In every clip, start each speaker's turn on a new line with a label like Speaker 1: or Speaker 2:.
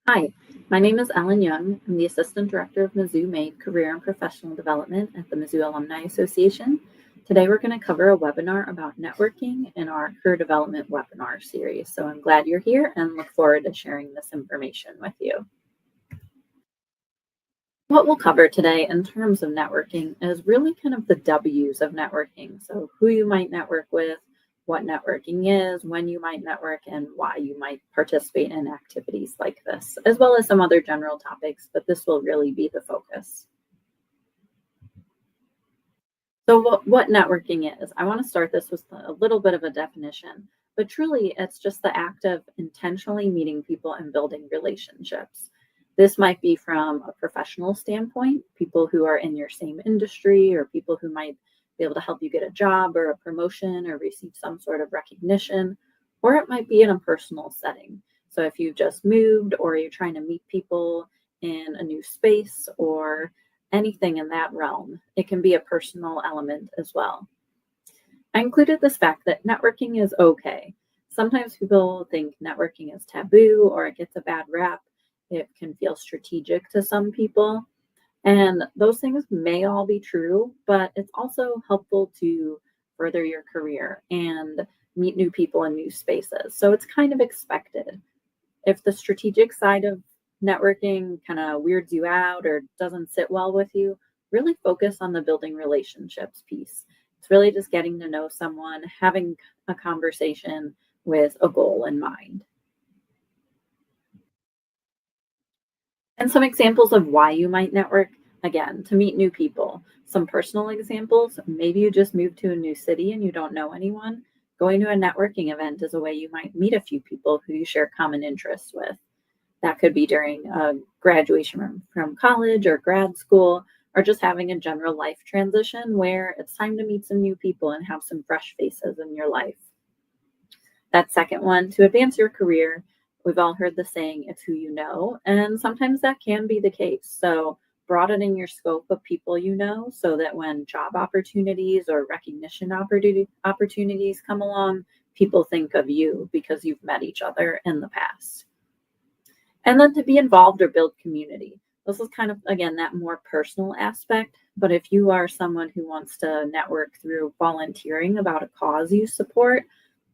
Speaker 1: Hi, my name is Ellen Young. I'm the Assistant Director of Mizzou MADE Career and Professional Development at the Mizzou Alumni Association. Today we're going to cover a webinar about networking in our Career Development webinar series. So I'm glad you're here and look forward to sharing this information with you. What we'll cover today in terms of networking is really kind of the W's of networking. So who you might network with, what networking is, when you might network, and why you might participate in activities like this, as well as some other general topics, but this will really be the focus. So what networking is, I want to start this with a little bit of a definition, but truly it's just the act of intentionally meeting people and building relationships. This might be from a professional standpoint, people who are in your same industry or people who might be able to help you get a job or a promotion or receive some sort of recognition, or it might be in a personal setting. So if you've just moved or you're trying to meet people in a new space or anything in that realm. It can be a personal element as well. I included this fact that networking is okay. Sometimes people think networking is taboo or it gets a bad rap. It can feel strategic to some people. And those things may all be true, but it's also helpful to further your career and meet new people in new spaces. So it's kind of expected. If the strategic side of networking kind of weirds you out or doesn't sit well with you, really focus on the building relationships piece. It's really just getting to know someone, having a conversation with a goal in mind. And some examples of why you might network, again, to meet new people. Some personal examples, maybe you just moved to a new city and you don't know anyone. Going to a networking event is a way you might meet a few people who you share common interests with. That could be during graduation from college or grad school, or just having a general life transition where it's time to meet some new people and have some fresh faces in your life. That second one, to advance your career, we've all heard the saying, it's who you know, and sometimes that can be the case. So, broadening your scope of people you know so that when job opportunities or recognition opportunities come along, people think of you because you've met each other in the past. And then to be involved or build community. This is kind of, again, that more personal aspect. But if you are someone who wants to network through volunteering about a cause you support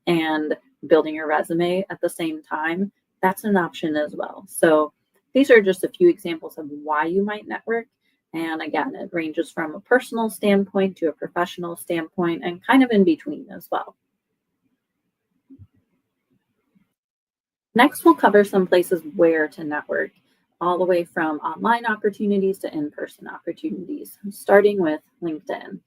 Speaker 1: and building your resume at the same time, that's an option as well. So these are just a few examples of why you might network. And again, it ranges from a personal standpoint to a professional standpoint and kind of in between as well. Next, we'll cover some places where to network, all the way from online opportunities to in-person opportunities, starting with LinkedIn.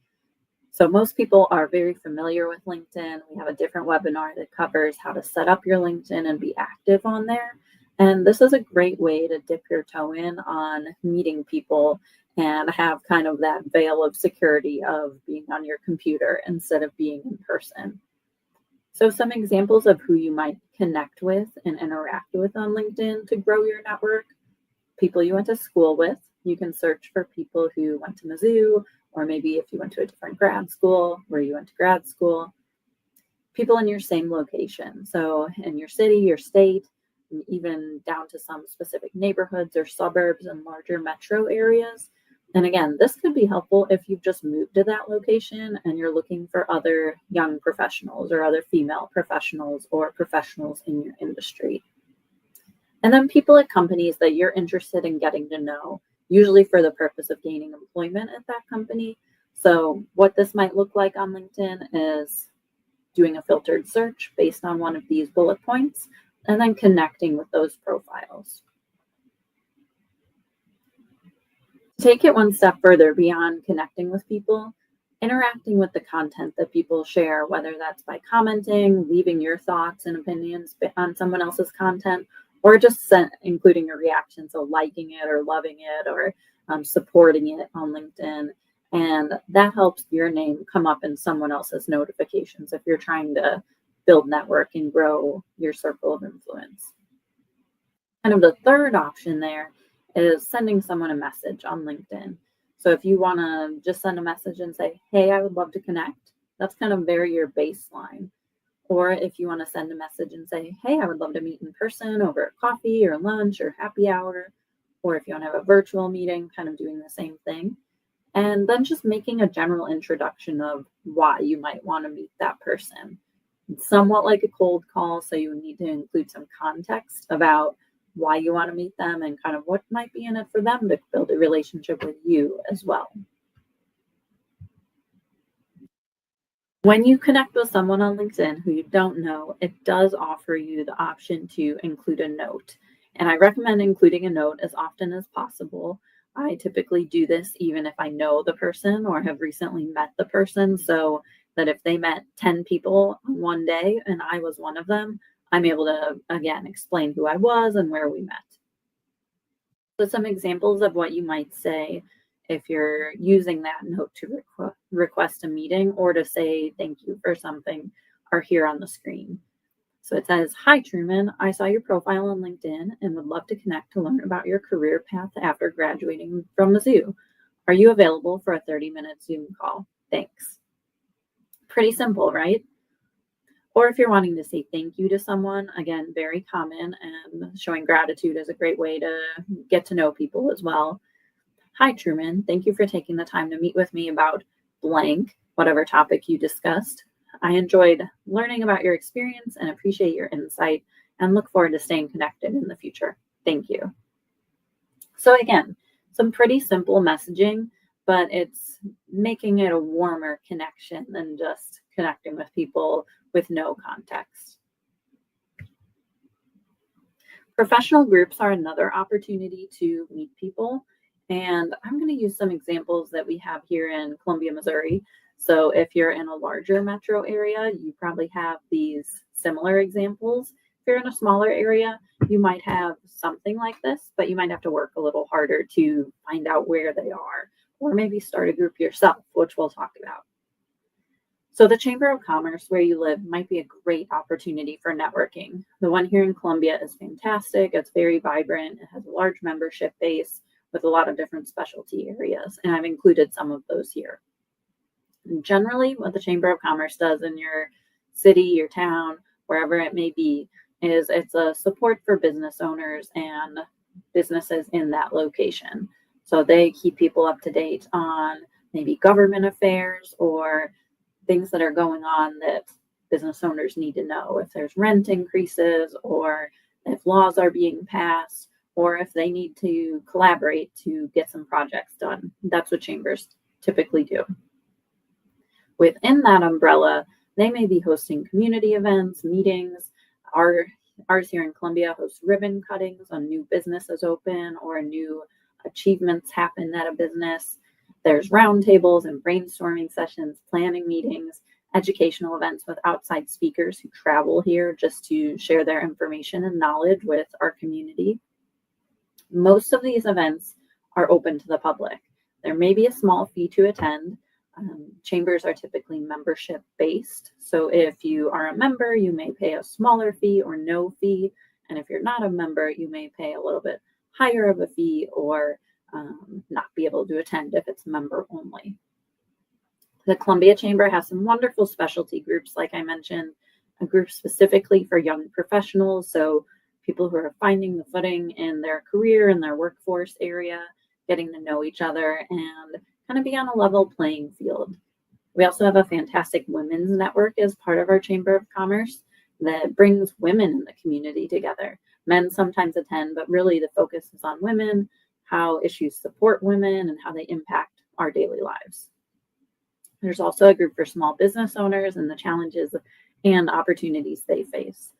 Speaker 1: So most people are very familiar with LinkedIn. We have a different webinar that covers how to set up your LinkedIn and be active on there. And this is a great way to dip your toe in on meeting people and have kind of that veil of security of being on your computer instead of being in person. So some examples of who you might connect with and interact with on LinkedIn to grow your network: people you went to school with. You can search for people who went to Mizzou, or maybe if you went to a different grad school, where you went to grad school. People in your same location. So in your city, your state, and even down to some specific neighborhoods or suburbs and larger metro areas. And again, this could be helpful if you've just moved to that location and you're looking for other young professionals or other female professionals or professionals in your industry. And then people at companies that you're interested in getting to know, usually for the purpose of gaining employment at that company. So what this might look like on LinkedIn is doing a filtered search based on one of these bullet points, and then connecting with those profiles. To take it one step further beyond connecting with people, interacting with the content that people share, whether that's by commenting, leaving your thoughts and opinions on someone else's content, or just including a reaction, so liking it or loving it or supporting it on LinkedIn. And that helps your name come up in someone else's notifications if you're trying to build network and grow your circle of influence. Kind of the third option there is sending someone a message on LinkedIn. So if you want to just send a message and say, hey, I would love to connect, that's kind of very your baseline. Or if you want to send a message and say, hey, I would love to meet in person over coffee or lunch or happy hour. Or if you want to have a virtual meeting, kind of doing the same thing. And then just making a general introduction of why you might want to meet that person. It's somewhat like a cold call, so you need to include some context about why you want to meet them and kind of what might be in it for them to build a relationship with you as well. When you connect with someone on LinkedIn who you don't know, it does offer you the option to include a note. And I recommend including a note as often as possible. I typically do this even if I know the person or have recently met the person, so that if they met 10 people one day and I was one of them, I'm able to, again, explain who I was and where we met. So some examples of what you might say if you're using that note to request a meeting or to say thank you for something are here on the screen. So it says, hi, Truman, I saw your profile on LinkedIn and would love to connect to learn about your career path after graduating from Mizzou. Are you available for a 30-minute Zoom call? Thanks. Pretty simple, right? Or if you're wanting to say thank you to someone, again, very common, and showing gratitude is a great way to get to know people as well. Hi, Truman. Thank you for taking the time to meet with me about blank, whatever topic you discussed. I enjoyed learning about your experience and appreciate your insight and look forward to staying connected in the future. Thank you. So again, some pretty simple messaging, but it's making it a warmer connection than just connecting with people with no context. Professional groups are another opportunity to meet people. And I'm going to use some examples that we have here in Columbia, Missouri. So if you're in a larger metro area, you probably have these similar examples. If you're in a smaller area, you might have something like this, but you might have to work a little harder to find out where they are, or maybe start a group yourself, which we'll talk about. So the Chamber of Commerce where you live might be a great opportunity for networking. The one here in Columbia is fantastic. It's very vibrant. It has a large membership base with a lot of different specialty areas, and I've included some of those here. And generally, what the Chamber of Commerce does in your city, your town, wherever it may be, is it's a support for business owners and businesses in that location. So they keep people up to date on maybe government affairs or things that are going on that business owners need to know. If there's rent increases or if laws are being passed or if they need to collaborate to get some projects done. That's what chambers typically do. Within that umbrella, they may be hosting community events, meetings. Ours here in Columbia hosts ribbon cuttings on new businesses open or new achievements happen at a business. There's roundtables and brainstorming sessions, planning meetings, educational events with outside speakers who travel here just to share their information and knowledge with our community. Most of these events are open to the public. There may be a small fee to attend. Chambers are typically membership based. So if you are a member, you may pay a smaller fee or no fee. And if you're not a member, you may pay a little bit higher of a fee or not be able to attend if it's member only. The Columbia Chamber has some wonderful specialty groups, like I mentioned, a group specifically for young professionals. So people who are finding the footing in their career, in their workforce area, getting to know each other and kind of be on a level playing field. We also have a fantastic women's network as part of our Chamber of Commerce that brings women in the community together. Men sometimes attend, but really the focus is on women, how issues support women, and how they impact our daily lives. There's also a group for small business owners and the challenges and opportunities they face,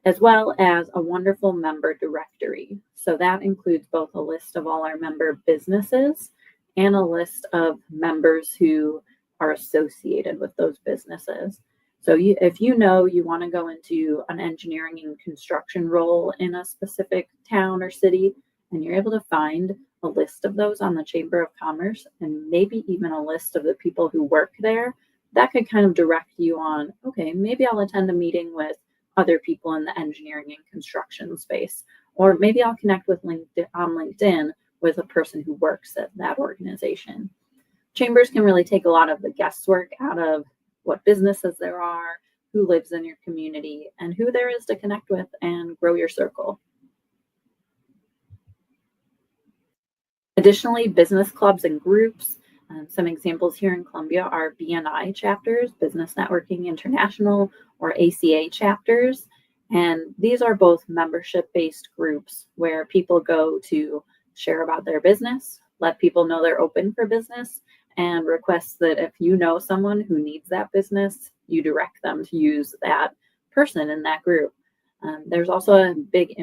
Speaker 1: as well as a wonderful member directory. So that includes both a list of all our member businesses and a list of members who are associated with those businesses. So if you know you want to go into an engineering and construction role in a specific town or city, and you're able to find a list of those on the Chamber of Commerce and maybe even a list of the people who work there, that could kind of direct you on, okay, maybe I'll attend a meeting with other people in the engineering and construction space, or maybe I'll connect with LinkedIn with a person who works at that organization. Chambers can really take a lot of the guesswork out of what businesses there are, who lives in your community, and who there is to connect with and grow your circle. Additionally, business clubs and groups. Some examples here in Columbia are BNI chapters, Business Networking International, or ACA chapters. And these are both membership-based groups where people go to share about their business, let people know they're open for business, and request that if you know someone who needs that business, you direct them to use that person in that group. There's also a big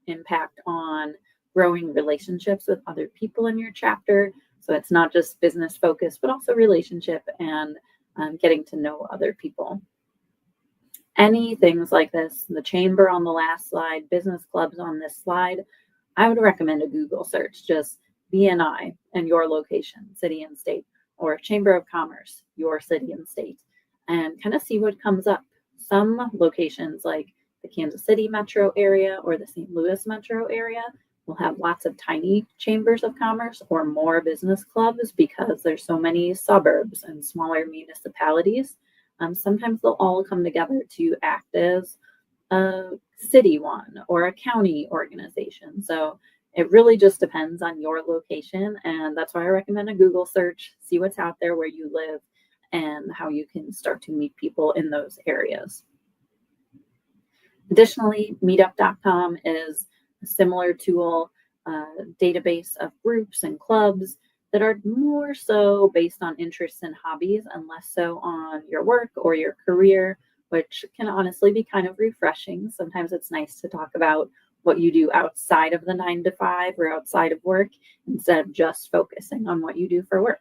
Speaker 1: impact on growing relationships with other people in your chapter. So it's not just business focused, but also relationship and getting to know other people. Any things like this, the chamber on the last slide, business clubs on this slide, I would recommend a Google search, just BNI and your location, city and state, or Chamber of Commerce, your city and state, and kind of see what comes up. Some locations like the Kansas City metro area or the St. Louis metro area will have lots of tiny chambers of commerce or more business clubs because there's so many suburbs and smaller municipalities. Sometimes they'll all come together to act as a city one or a county organization. So it really just depends on your location. And that's why I recommend a Google search, see what's out there where you live and how you can start to meet people in those areas. Additionally, meetup.com is a similar tool, database of groups and clubs that are more so based on interests and hobbies and less so on your work or your career, which can honestly be kind of refreshing. Sometimes it's nice to talk about what you do outside of the 9 to 5 or outside of work instead of just focusing on what you do for work.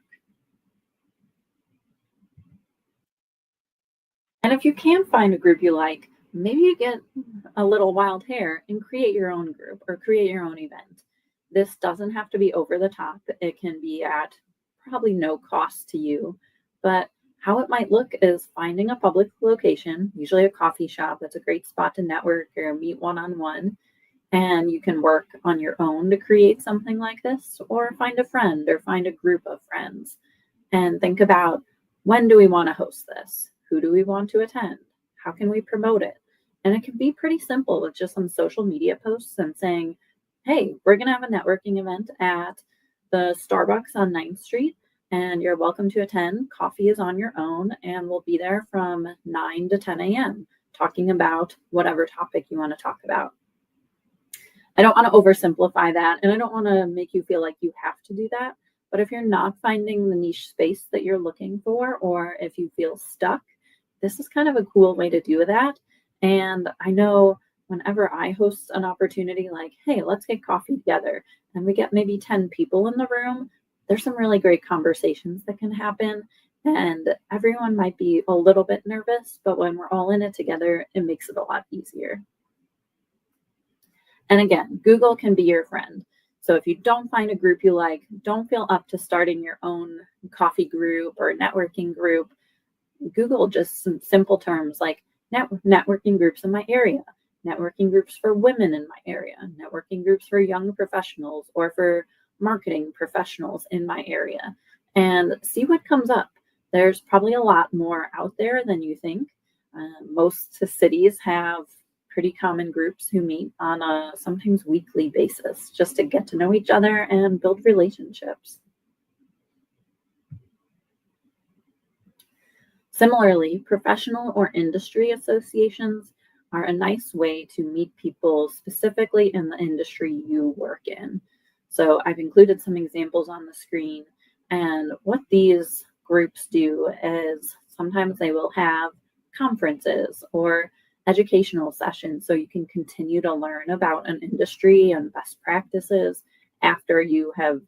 Speaker 1: And if you can find a group you like, maybe you get a little wild hair and create your own group or create your own event. This doesn't have to be over the top. It can be at probably no cost to you, but how it might look is finding a public location, usually a coffee shop. That's a great spot to network or meet one-on-one. And you can work on your own to create something like this, or find a friend or find a group of friends and think about, when do we want to host this? Who do we want to attend? How can we promote it? And it can be pretty simple with just some social media posts and saying, hey, we're going to have a networking event at the Starbucks on 9th Street, and you're welcome to attend. Coffee is on your own, and we'll be there from 9 to 10 a.m. talking about whatever topic you want to talk about. I don't want to oversimplify that, and I don't want to make you feel like you have to do that. But if you're not finding the niche space that you're looking for, or if you feel stuck, this is kind of a cool way to do that. And I know whenever I host an opportunity like, hey, let's get coffee together, and we get maybe 10 people in the room, there's some really great conversations that can happen. And everyone might be a little bit nervous, but when we're all in it together, it makes it a lot easier. And again, Google can be your friend. So if you don't find a group you like, don't feel up to starting your own coffee group or networking group. Google just some simple terms like networking groups in my area, networking groups for women in my area, networking groups for young professionals or for marketing professionals in my area, and see what comes up. There's probably a lot more out there than you think. Most cities have pretty common groups who meet on a sometimes weekly basis just to get to know each other and build relationships. Similarly, professional or industry associations are a nice way to meet people specifically in the industry you work in. So I've included some examples on the screen, and what these groups do is sometimes they will have conferences or educational sessions so you can continue to learn about an industry and best practices after you have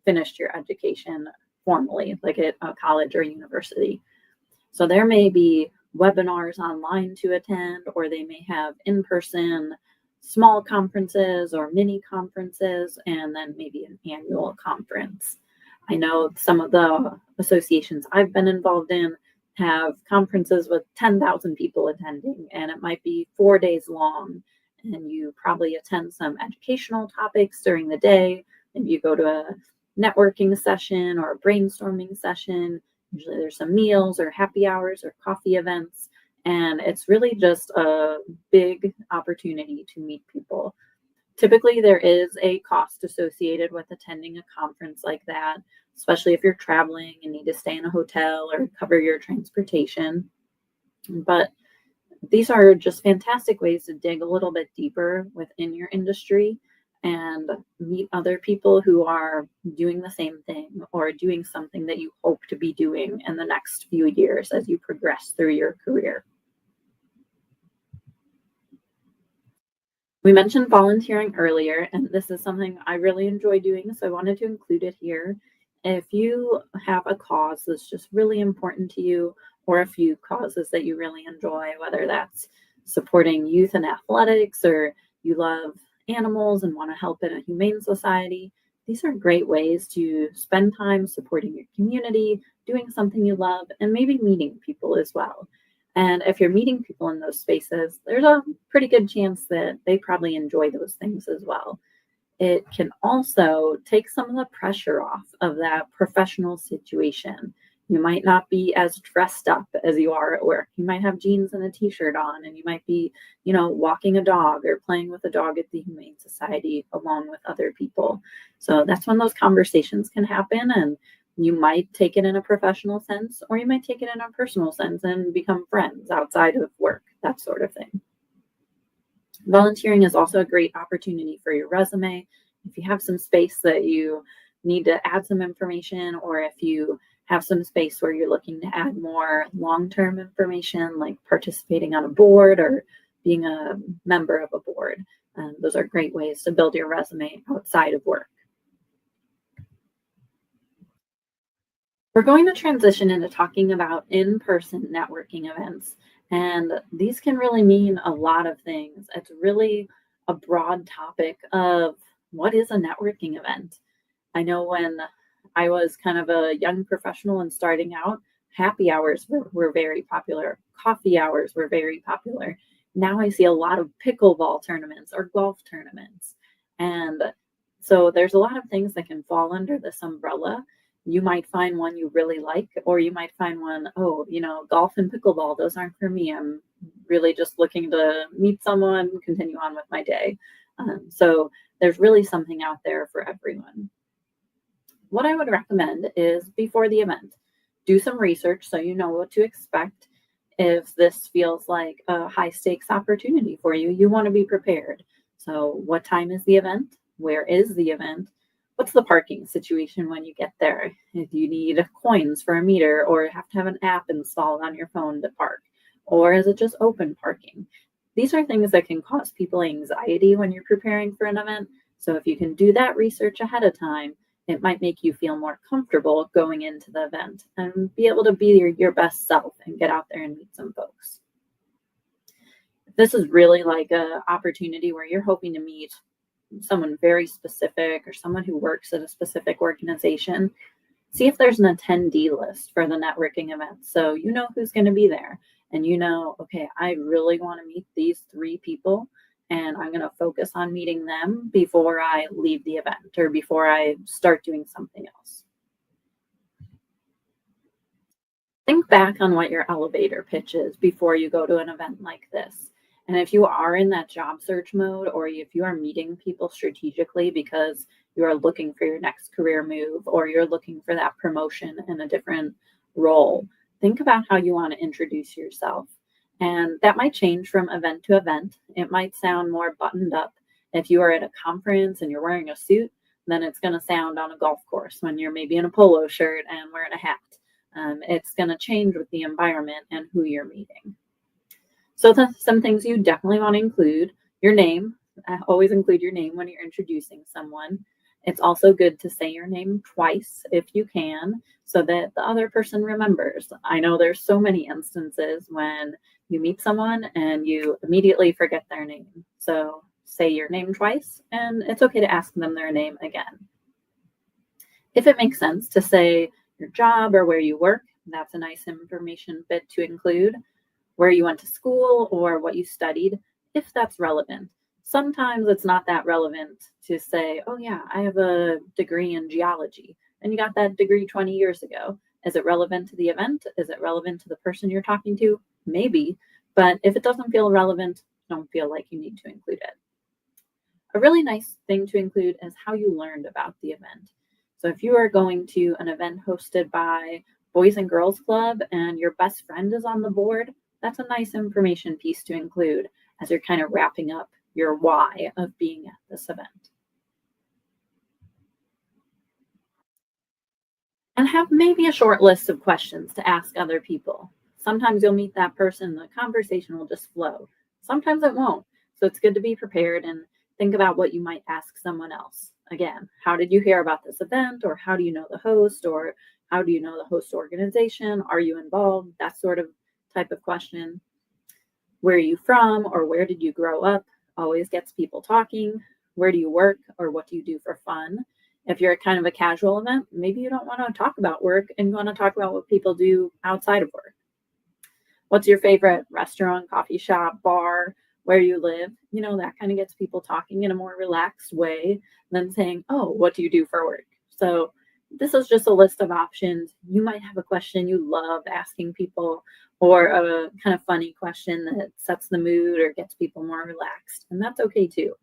Speaker 1: finished your education formally, like at a college or university. So there may be webinars online to attend, or they may have in-person small conferences or mini conferences, and then maybe an annual conference. I know some of the associations I've been involved in have conferences with 10,000 people attending, and it might be 4 days long, and you probably attend some educational topics during the day. Maybe you go to a networking session or a brainstorming session. Usually there's some meals or happy hours or coffee events, And it's really just a big opportunity to meet people. Typically, there is a cost associated with attending a conference like that, especially if you're traveling and need to stay in a hotel or cover your transportation. But these are just fantastic ways to dig a little bit deeper within your industry and meet other people who are doing the same thing or doing something that you hope to be doing in the next few years as you progress through your career. We mentioned volunteering earlier, and this is something I really enjoy doing, so I wanted to include it here. If you have a cause that's just really important to you, or a few causes that you really enjoy, whether that's supporting youth in athletics or you love animals and want to help in a humane society, these are great ways to spend time supporting your community, doing something you love, and maybe meeting people as well. And if you're meeting people in those spaces, there's a pretty good chance that they probably enjoy those things as well. It can also take some of the pressure off of that professional situation. You might not be as dressed up as you are at work. You might have jeans and a t-shirt on, and you might be, walking a dog or playing with a dog at the Humane Society along with other people. So that's when those conversations can happen, and you might take it in a professional sense, or you might take it in a personal sense and become friends outside of work, that sort of thing. Volunteering is also a great opportunity for your resume. If you have some space that you need to add some information, or if you have some space where you're looking to add more long-term information, like participating on a board or being a member of a board, those are great ways to build your resume outside of work. We're going to transition into talking about in-person networking events. And these can really mean a lot of things. It's really a broad topic of what is a networking event. I know when I was kind of a young professional and starting out, happy hours were very popular. Coffee hours were very popular. Now I see a lot of pickleball tournaments or golf tournaments. And so there's a lot of things that can fall under this umbrella. You might find one you really like, or you might find one, oh, golf and pickleball, those aren't for me. I'm really just looking to meet someone, continue on with my day. So there's really something out there for everyone. What I would recommend is before the event, do some research so you know what to expect. If this feels like a high stakes opportunity for you, you want to be prepared. So what time is the event? Where is the event? What's the parking situation when you get there? If you need coins for a meter or have to have an app installed on your phone to park, or is it just open parking? These are things that can cause people anxiety when you're preparing for an event. So if you can do that research ahead of time, it might make you feel more comfortable going into the event and be able to be your best self and get out there and meet some folks. This is really like an opportunity where you're hoping to meet someone very specific or someone who works at a specific organization. See if there's an attendee list for the networking event. So you know who's going to be there and okay, I really want to meet these 3 people and I'm going to focus on meeting them before I leave the event or before I start doing something else. Think back on what your elevator pitch is before you go to an event like this. And if you are in that job search mode, or if you are meeting people strategically because you are looking for your next career move, or you're looking for that promotion in a different role, think about how you want to introduce yourself. And that might change from event to event. It might sound more buttoned up. If you are at a conference and you're wearing a suit, then it's going to sound on a golf course when you're maybe in a polo shirt and wearing a hat. It's going to change with the environment and who you're meeting. So some things you definitely want to include: your name. Always include your name when you're introducing someone. It's also good to say your name twice if you can, so that the other person remembers. I know there's so many instances when you meet someone and you immediately forget their name. So say your name twice, and it's okay to ask them their name again. If it makes sense to say your job or where you work, that's a nice information bit to include. Where you went to school or what you studied, if that's relevant. Sometimes it's not that relevant to say, oh yeah, I have a degree in geology, and you got that degree 20 years ago. Is it relevant to the event? Is it relevant to the person you're talking to? Maybe, But if it doesn't feel relevant, don't feel like you need to include it. A really nice thing to include is how you learned about the event. So if you are going to an event hosted by Boys and Girls Club and your best friend is on the board, that's a nice information piece to include as you're kind of wrapping up your why of being at this event. And have maybe a short list of questions to ask other people. Sometimes you'll meet that person and the conversation will just flow. Sometimes it won't. So it's good to be prepared and think about what you might ask someone else. Again, how did you hear about this event? Or how do you know the host? Or how do you know the host organization? Are you involved? That sort of type of question. Where are you from? Or where did you grow up? Always gets people talking. Where do you work? Or what do you do for fun? If you're kind of a casual event, maybe you don't want to talk about work and you want to talk about what people do outside of work. What's your favorite restaurant, coffee shop, bar, where you live? That kind of gets people talking in a more relaxed way than saying, oh, what do you do for work? So this is just a list of options. You might have a question you love asking people or a kind of funny question that sets the mood or gets people more relaxed. And that's okay too.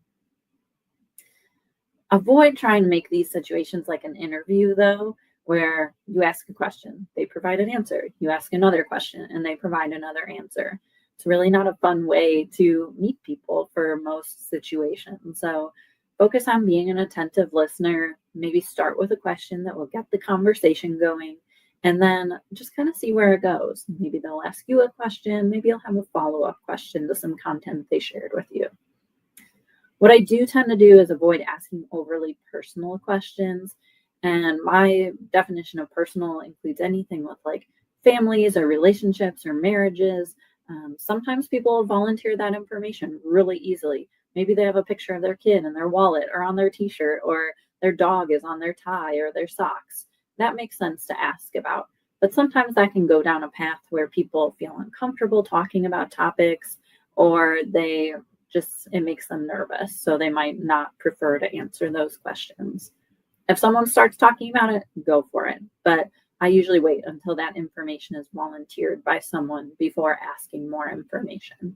Speaker 1: Avoid trying to make these situations like an interview, though, where you ask a question, they provide an answer. You ask another question, and they provide another answer. It's really not a fun way to meet people for most situations. So focus on being an attentive listener. Maybe start with a question that will get the conversation going, and then just kind of see where it goes. Maybe they'll ask you a question. Maybe you'll have a follow-up question to some content they shared with you. What I do tend to do is avoid asking overly personal questions. And my definition of personal includes anything with like families or relationships or marriages. Sometimes people volunteer that information really easily. Maybe they have a picture of their kid in their wallet or on their t-shirt, or their dog is on their tie or their socks. That makes sense to ask about. But sometimes that can go down a path where people feel uncomfortable talking about topics, or it makes them nervous. So they might not prefer to answer those questions. If someone starts talking about it, go for it. But I usually wait until that information is volunteered by someone before asking more information.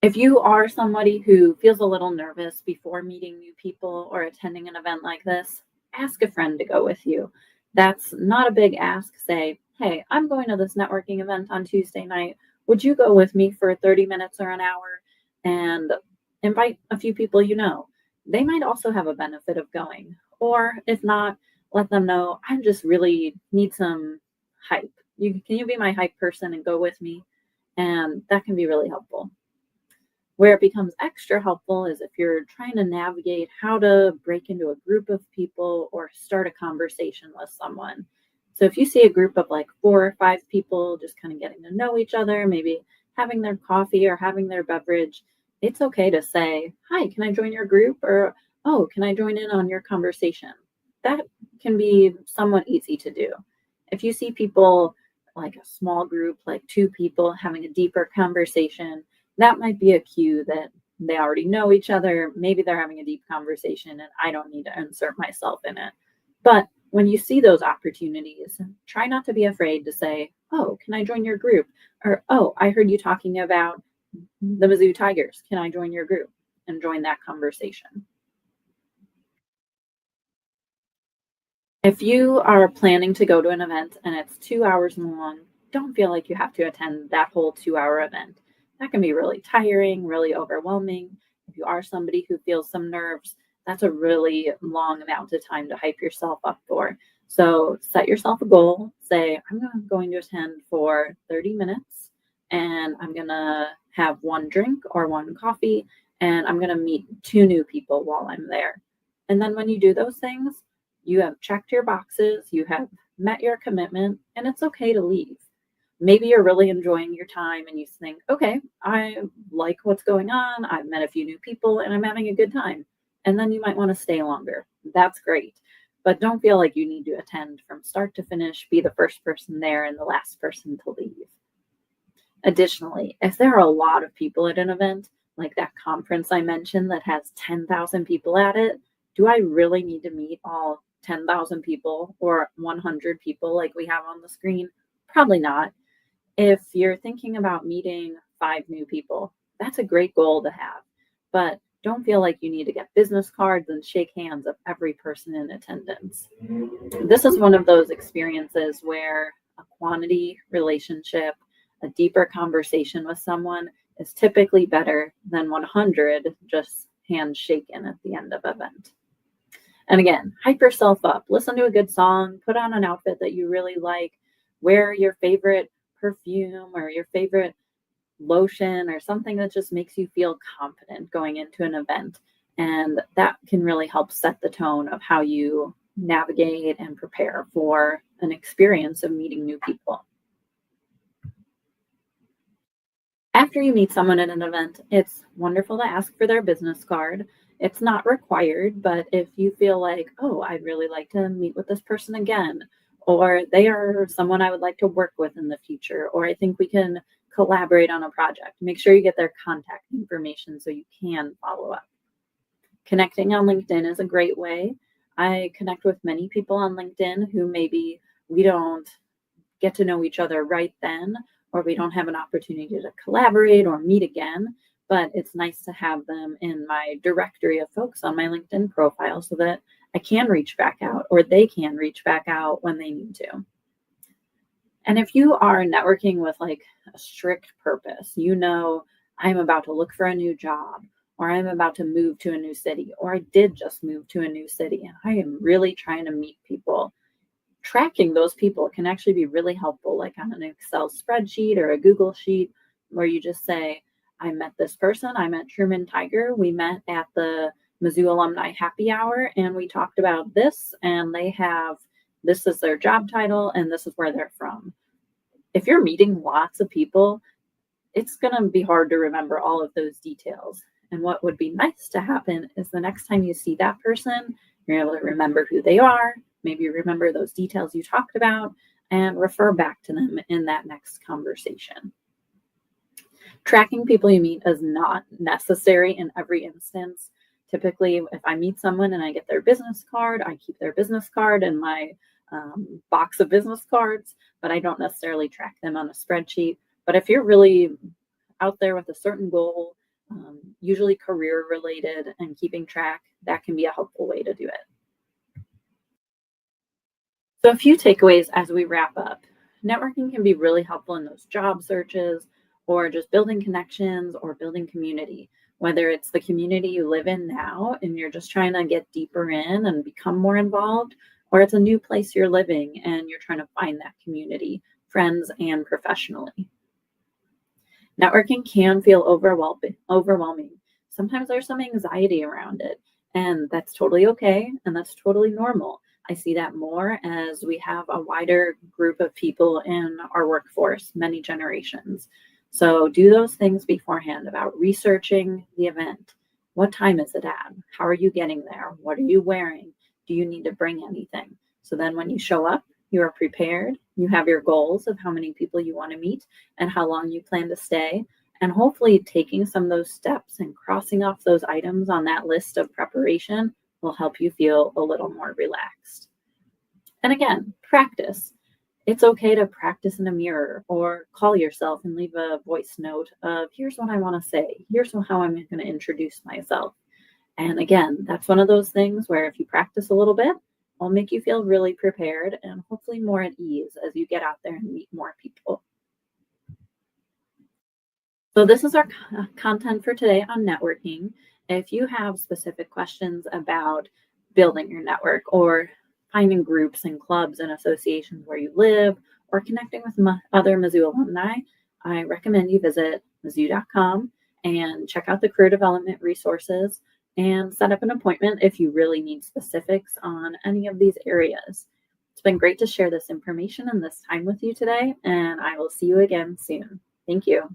Speaker 1: If you are somebody who feels a little nervous before meeting new people or attending an event like this, ask a friend to go with you. That's not a big ask. Say, hey, I'm going to this networking event on Tuesday night. Would you go with me for 30 minutes or an hour? And invite a few people you know. They might also have a benefit of going. Or if not, let them know, I just really need some hype. Can you be my hype person and go with me? And that can be really helpful. Where it becomes extra helpful is if you're trying to navigate how to break into a group of people or start a conversation with someone. So if you see a group of like 4 or 5 people just kind of getting to know each other, maybe having their coffee or having their beverage, it's okay to say, hi, can I join your group? Or, oh, can I join in on your conversation? That can be somewhat easy to do. If you see people like a small group, like 2 people having a deeper conversation, that might be a cue that they already know each other. Maybe they're having a deep conversation and I don't need to insert myself in it. But when you see those opportunities, try not to be afraid to say, oh, can I join your group? Or, oh, I heard you talking about the Mizzou Tigers. Can I join your group? And join that conversation. If you are planning to go to an event and it's 2 hours long, don't feel like you have to attend that whole 2-hour event. That can be really tiring, really overwhelming. If you are somebody who feels some nerves, that's a really long amount of time to hype yourself up for. So set yourself a goal. Say, I'm going to attend for 30 minutes and I'm going to have 1 drink or 1 coffee and I'm going to meet 2 new people while I'm there. And then when you do those things, you have checked your boxes, you have met your commitment, and it's okay to leave. Maybe you're really enjoying your time and you think, okay, I like what's going on. I've met a few new people and I'm having a good time. And then you might want to stay longer. That's great. But don't feel like you need to attend from start to finish, be the first person there and the last person to leave. Additionally, if there are a lot of people at an event, like that conference I mentioned that has 10,000 people at it, do I really need to meet all 10,000 people or 100 people like we have on the screen? Probably not. If you're thinking about meeting 5 new people, that's a great goal to have. But don't feel like you need to get business cards and shake hands of every person in attendance. This is one of those experiences where a quantity relationship, a deeper conversation with someone is typically better than 100 just hands shaken at the end of an event. And again, hype yourself up. Listen to a good song, put on an outfit that you really like, wear your favorite perfume or your favorite lotion or something that just makes you feel confident going into an event. And that can really help set the tone of how you navigate and prepare for an experience of meeting new people. After you meet someone at an event, it's wonderful to ask for their business card. It's not required, but if you feel like, oh, I'd really like to meet with this person again, or they are someone I would like to work with in the future, or I think we can collaborate on a project, make sure you get their contact information so you can follow up. Connecting on LinkedIn is a great way. I connect with many people on LinkedIn who maybe we don't get to know each other right then, or we don't have an opportunity to collaborate or meet again. But it's nice to have them in my directory of folks on my LinkedIn profile so that I can reach back out or they can reach back out when they need to. And if you are networking with like a strict purpose, I'm about to look for a new job, or I'm about to move to a new city, or I did just move to a new city and I am really trying to meet people. Tracking those people can actually be really helpful, like on an Excel spreadsheet or a Google sheet, where you just say, I met this person, I met Truman Tiger, we met at the Mizzou Alumni Happy Hour, and we talked about this, and this is their job title, and this is where they're from. If you're meeting lots of people, it's going to be hard to remember all of those details. And what would be nice to happen is the next time you see that person, you're able to remember who they are, maybe remember those details you talked about, and refer back to them in that next conversation. Tracking people you meet is not necessary in every instance. Typically, if I meet someone and I get their business card, I keep their business card in my box of business cards, but I don't necessarily track them on a spreadsheet. But if you're really out there with a certain goal, usually career related, and keeping track, that can be a helpful way to do it. So a few takeaways as we wrap up. Networking can be really helpful in those job searches or just building connections or building community, whether it's the community you live in now and you're just trying to get deeper in and become more involved, or it's a new place you're living and you're trying to find that community, friends and professionally. Networking can feel overwhelming. Sometimes there's some anxiety around it, and that's totally okay, and that's totally normal. I see that more as we have a wider group of people in our workforce, many generations. So do those things beforehand about researching the event. What time is it at? How are you getting there? What are you wearing? Do you need to bring anything? So then when you show up, you are prepared. You have your goals of how many people you want to meet and how long you plan to stay. And hopefully taking some of those steps and crossing off those items on that list of preparation will help you feel a little more relaxed. And again, practice. It's okay to practice in a mirror or call yourself and leave a voice note of, here's what I want to say. Here's how I'm going to introduce myself. And again, that's one of those things where if you practice a little bit, it'll make you feel really prepared and hopefully more at ease as you get out there and meet more people. So this is our content for today on networking. If you have specific questions about building your network or finding groups and clubs and associations where you live or connecting with other Mizzou alumni, I recommend you visit Mizzou.com and check out the career development resources and set up an appointment if you really need specifics on any of these areas. It's been great to share this information and this time with you today, and I will see you again soon. Thank you.